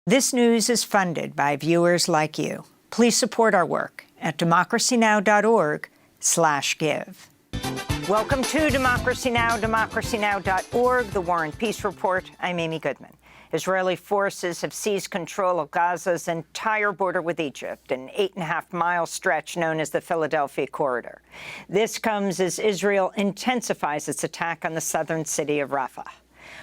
This news is funded by viewers like you. Please support our work at democracynow.org/give. Welcome to Democracy Now!, democracynow.org, the War and Peace Report. I'm Amy Goodman. Israeli forces have seized control of Gaza's entire border with Egypt, an 8.5-mile stretch known as the Philadelphia Corridor. This comes as Israel intensifies its attack on the southern city of Rafah.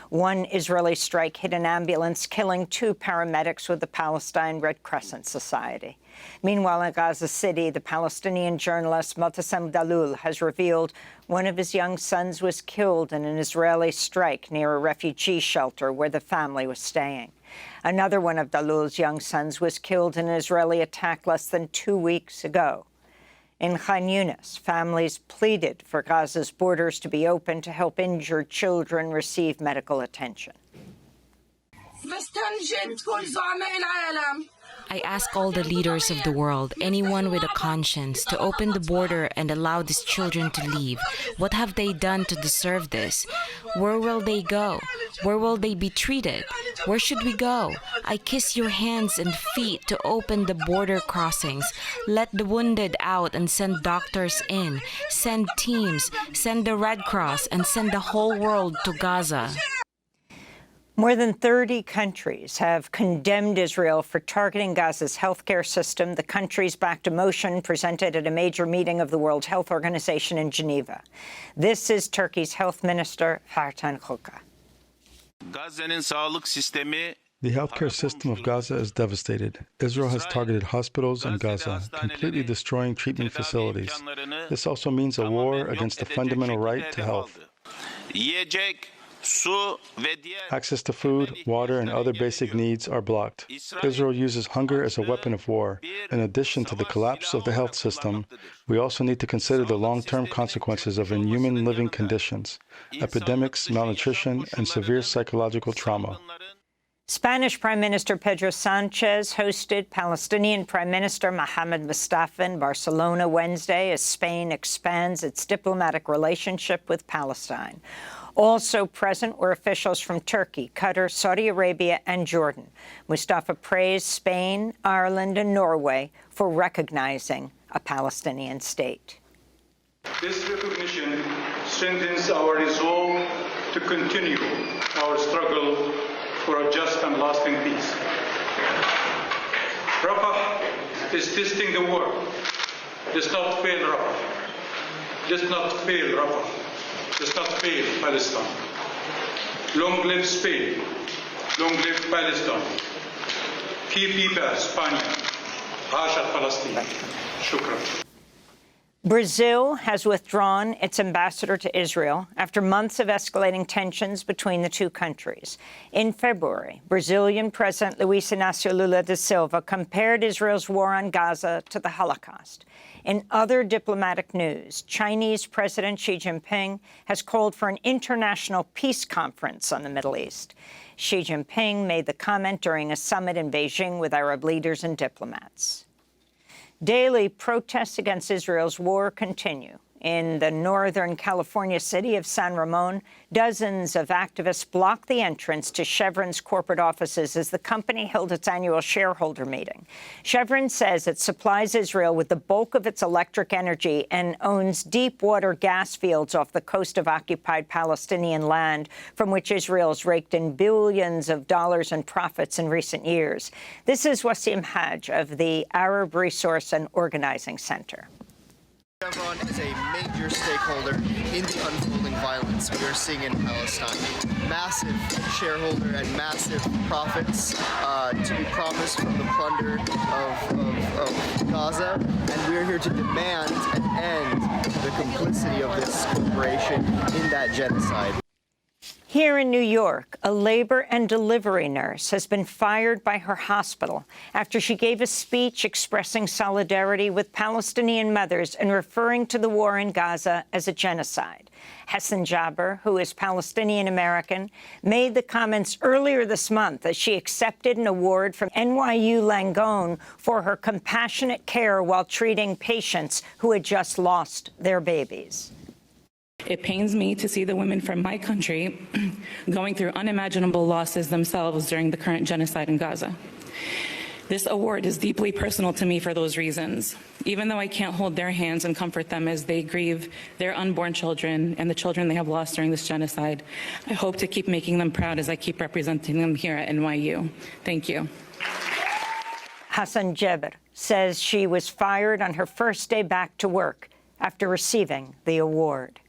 One Israeli strike hit an ambulance, killing 2 paramedics with the Palestine Red Crescent Society. Meanwhile, in Gaza City, the Palestinian journalist Motassem Dalloul has revealed one of his young sons was killed in an Israeli strike near a refugee shelter where the family was staying. Another one of Dalloul's young sons was killed in an Israeli attack less than 2 weeks ago. In Khan Yunis, families pleaded for Gaza's borders to be open to help injured children receive medical attention. I ask all the leaders of the world, anyone with a conscience, to open the border and allow these children to leave. What have they done to deserve this? Where will they go? Where will they be treated? Where should we go? I kiss your hands and feet to open the border crossings. Let the wounded out and send doctors in. Send teams, send the Red Cross, and send the whole world to Gaza. More than 30 countries have condemned Israel for targeting Gaza's healthcare system. The countries backed a motion presented at a major meeting of the World Health Organization in Geneva. This is Turkey's Health Minister, Hakan Fidan. The healthcare system of Gaza is devastated. Israel has targeted hospitals in Gaza, completely destroying treatment facilities. This also means a war against the fundamental right to health. Access to food, water, and other basic needs are blocked. Israel uses hunger as a weapon of war. In addition to the collapse of the health system, we also need to consider the long-term consequences of inhuman living conditions, epidemics, malnutrition, and severe psychological trauma. Spanish Prime Minister Pedro Sanchez hosted Palestinian Prime Minister Mohammed Mustafa in Barcelona Wednesday as Spain expands its diplomatic relationship with Palestine. Also present were officials from Turkey, Qatar, Saudi Arabia, and Jordan. Mustafa praised Spain, Ireland, and Norway for recognizing a Palestinian state. This recognition strengthens our resolve to continue our struggle for a just and lasting peace. Rafah is testing the world. Does not fail Rafah. Does not fail Rafah. Does not fail Palestine. Long live Spain. Long live Palestine. Ki viva España. Asha Palestine. Shukran. Brazil has withdrawn its ambassador to Israel after months of escalating tensions between the two countries. In February, Brazilian President Luiz Inácio Lula da Silva compared Israel's war on Gaza to the Holocaust. In other diplomatic news, Chinese President Xi Jinping has called for an international peace conference on the Middle East. Xi Jinping made the comment during a summit in Beijing with Arab leaders and diplomats. Daily protests against Israel's war continue. In the northern California city of San Ramon, dozens of activists blocked the entrance to Chevron's corporate offices as the company held its annual shareholder meeting. Chevron says it supplies Israel with the bulk of its electric energy and owns deep-water gas fields off the coast of occupied Palestinian land, from which Israel has raked in billions of dollars in profits in recent years. This is Wasim Haj of the Arab Resource and Organizing Center. Chevron is a major stakeholder in the unfolding violence we are seeing in Palestine. Massive shareholder and massive profits to be promised from the plunder of Gaza, and we're here to demand an end the complicity of this corporation in that genocide. Here in New York, a labor and delivery nurse has been fired by her hospital after she gave a speech expressing solidarity with Palestinian mothers and referring to the war in Gaza as a genocide. Hassan Jaber, who is Palestinian-American, made the comments earlier this month as she accepted an award from NYU Langone for her compassionate care while treating patients who had just lost their babies. It pains me to see the women from my country going through unimaginable losses themselves during the current genocide in Gaza. This award is deeply personal to me for those reasons. Even though I can't hold their hands and comfort them as they grieve their unborn children and the children they have lost during this genocide, I hope to keep making them proud as I keep representing them here at NYU. Thank you. Hassan Jebr says she was fired on her first day back to work after receiving the award.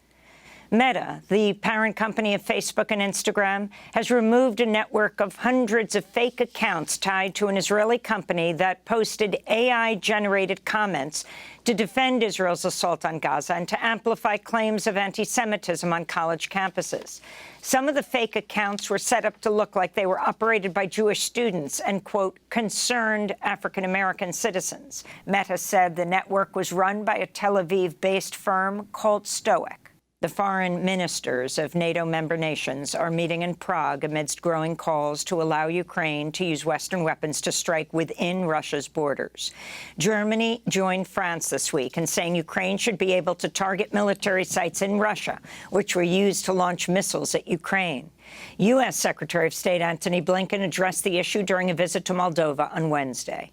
Meta, the parent company of Facebook and Instagram, has removed a network of hundreds of fake accounts tied to an Israeli company that posted AI-generated comments to defend Israel's assault on Gaza and to amplify claims of anti-Semitism on college campuses. Some of the fake accounts were set up to look like they were operated by Jewish students and, quote, concerned African-American citizens. Meta said the network was run by a Tel Aviv-based firm called Stoic. The foreign ministers of NATO member nations are meeting in Prague amidst growing calls to allow Ukraine to use Western weapons to strike within Russia's borders. Germany joined France this week in saying Ukraine should be able to target military sites in Russia, which were used to launch missiles at Ukraine. U.S. Secretary of State Antony Blinken addressed the issue during a visit to Moldova on Wednesday.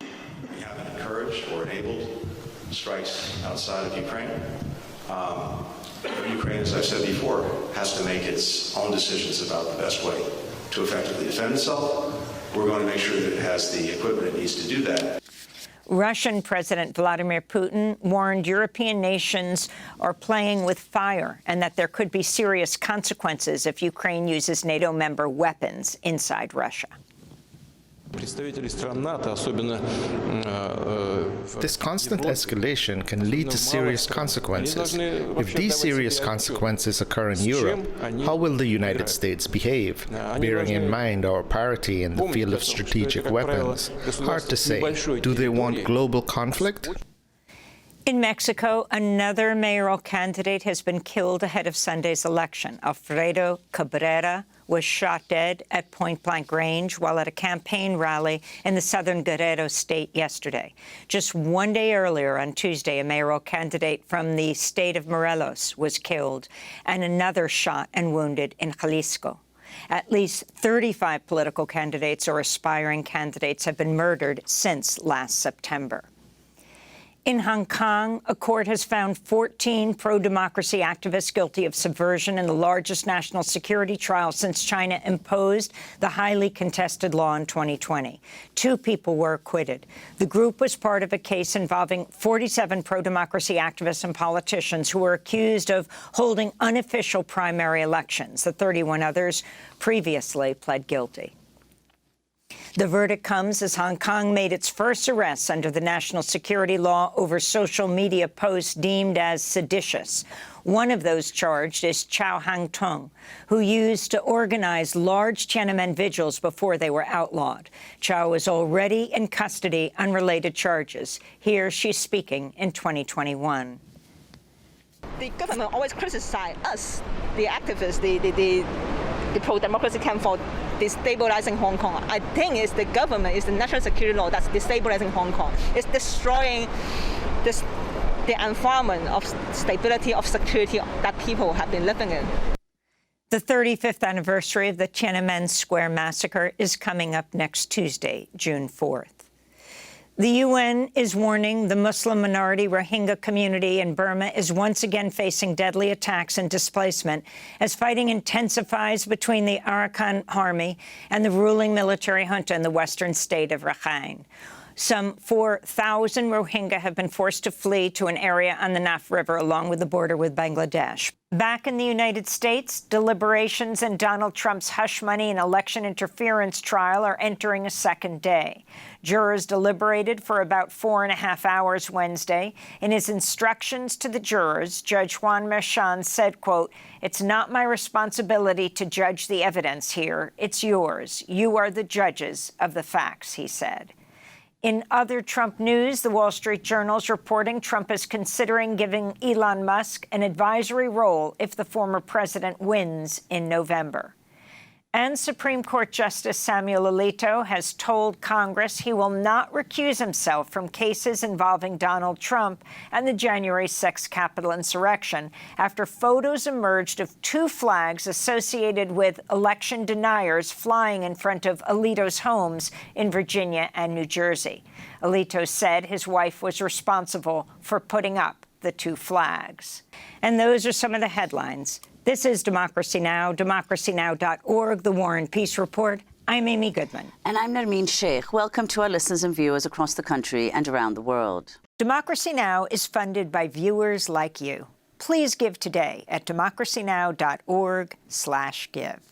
We haven't encouraged or enabled strikes outside of Ukraine. Ukraine, as I've said before, has to make its own decisions about the best way to effectively defend itself. We're going to make sure that it has the equipment it needs to do that. Russian President Vladimir Putin warned European nations are playing with fire and that there could be serious consequences if Ukraine uses NATO member weapons inside Russia. This constant escalation can lead to serious consequences. If these serious consequences occur in Europe, how will the United States behave, bearing in mind our parity in the field of strategic weapons? Hard to say. Do they want global conflict? In Mexico, another mayoral candidate has been killed ahead of Sunday's election. Alfredo Cabrera was shot dead at point-blank range while at a campaign rally in the southern Guerrero state yesterday. Just one day earlier, on Tuesday, a mayoral candidate from the state of Morelos was killed, and another shot and wounded in Jalisco. At least 35 political candidates or aspiring candidates have been murdered since last September. In Hong Kong, a court has found 14 pro-democracy activists guilty of subversion in the largest national security trial since China imposed the highly contested law in 2020. 2 people were acquitted. The group was part of a case involving 47 pro-democracy activists and politicians who were accused of holding unofficial primary elections. The 31 others previously pled guilty. The verdict comes as Hong Kong made its first arrests under the national security law over social media posts deemed as seditious. One of those charged is Chow Hang-tung, who used to organize large Tiananmen vigils before they were outlawed. Chow is already in custody on related charges. Here she's speaking in 2021. The government always criticize us, the activists, the pro-democracy camp for destabilizing Hong Kong. I think it's the government, it's the national security law that's destabilizing Hong Kong. It's destroying the environment of stability, of security that people have been living in. The 35th anniversary of the Tiananmen Square massacre is coming up next Tuesday, June 4th. The UN is warning the Muslim minority Rohingya community in Burma is once again facing deadly attacks and displacement as fighting intensifies between the Arakan army and the ruling military junta in the western state of Rakhine. Some 4,000 Rohingya have been forced to flee to an area on the Naf River along with the border with Bangladesh. Back in the United States, deliberations in Donald Trump's hush money and election interference trial are entering a second day. Jurors deliberated for about 4.5 hours Wednesday. In his instructions to the jurors, Judge Juan Merchan said, quote, "It's not my responsibility to judge the evidence here. It's yours. You are the judges of the facts," he said. In other Trump news, the Wall Street Journal is reporting Trump is considering giving Elon Musk an advisory role if the former president wins in November. And Supreme Court Justice Samuel Alito has told Congress he will not recuse himself from cases involving Donald Trump and the January 6th Capitol insurrection after photos emerged of two flags associated with election deniers flying in front of Alito's homes in Virginia and New Jersey. Alito said his wife was responsible for putting up the two flags. And those are some of the headlines. This is Democracy Now!, democracynow.org, The War and Peace Report. I'm Amy Goodman. And I'm Nermeen Sheikh. Welcome to our listeners and viewers across the country and around the world. Democracy Now! Is funded by viewers like you. Please give today at democracynow.org/give.